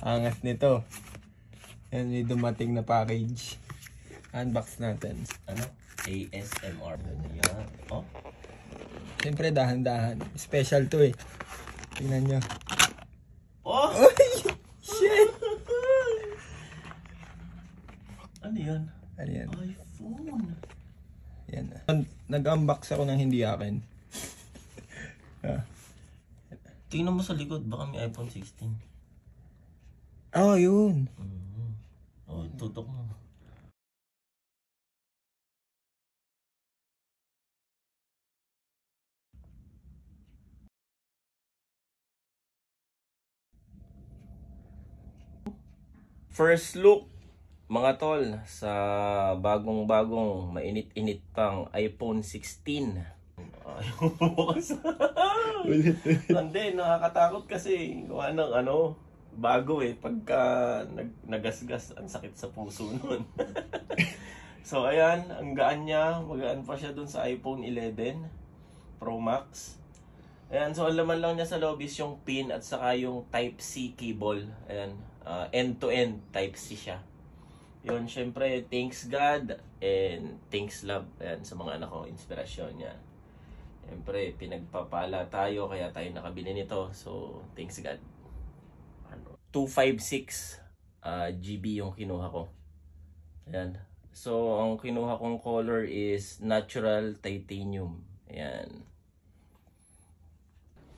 Angas nito. Yan, may dumating na package. Unbox natin. Ano? ASMR. Yan. Oh. Siyempre, dahan-dahan. Special to eh. Tingnan nyo. Oh! Uy! Shit! Ano yan? Ano yan? iPhone. Yan. Nag-unbox ako ng hindi akin. Tingnan mo sa likod. Baka may iPhone 16. Oh, yun. Oh, tutok mo. First look, mga tol, sa bagong-bagong, mainit-init pang iPhone 16. Ayaw mo bukas. Hindi, nakakatakot kasi gawa ng bago eh. Pagka nagasgas, ang sakit sa puso nun. So ayan, ang gaan niya. Magaan pa siya dun sa iPhone 11 Pro Max. Ayan, so ang laman lang niya sa loob is yung pin at saka yung Type-C cable. Ayan, end-to-end Type-C siya. Yun, syempre, thanks God and thanks love. Ayan, sa mga anak ko, inspirasyon niya. Syempre, pinagpapala tayo kaya tayo nakabili nito. So, thanks God. 256 GB yung kinuha ko. Ayan. So, ang kinuha kong color is natural titanium. Ayan.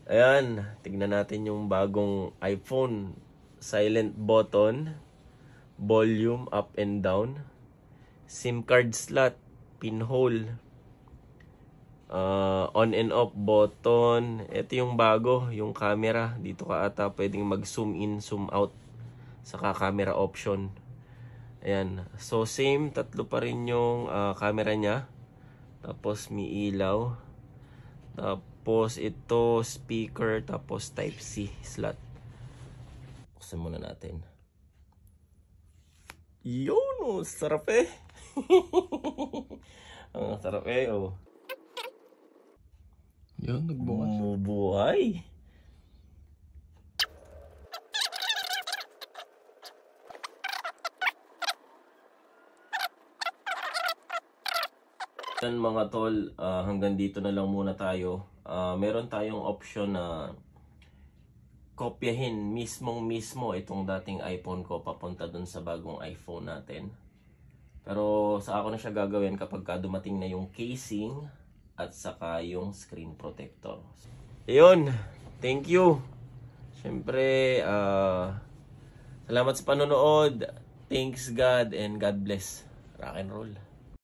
Ayan. Tignan natin yung bagong iPhone. Silent button. Volume up and down. SIM card slot. Pinhole. On and off button. Ito yung bago, yung camera. Dito ka ata pwedeng mag zoom in, zoom out. Saka camera option. Ayan. So same, tatlo pa rin yung camera niya. Tapos may ilaw. Tapos ito speaker. Tapos Type-C slot. Buksan muna natin. Yun, oh, sarap eh. Ang sarap eh, oh. Yun, nagbukas. Bumubuhay. Yan mga tol, hanggang dito na lang muna tayo. Meron tayong option na kopyahin mismo itong dating iPhone ko papunta dun sa bagong iPhone natin. Pero sa ako na siya gagawin kapag dumating na yung casing at saka yung screen protector. Ayun, thank you. Siyempre, salamat sa panonood. Thanks God and God bless. Rock and roll.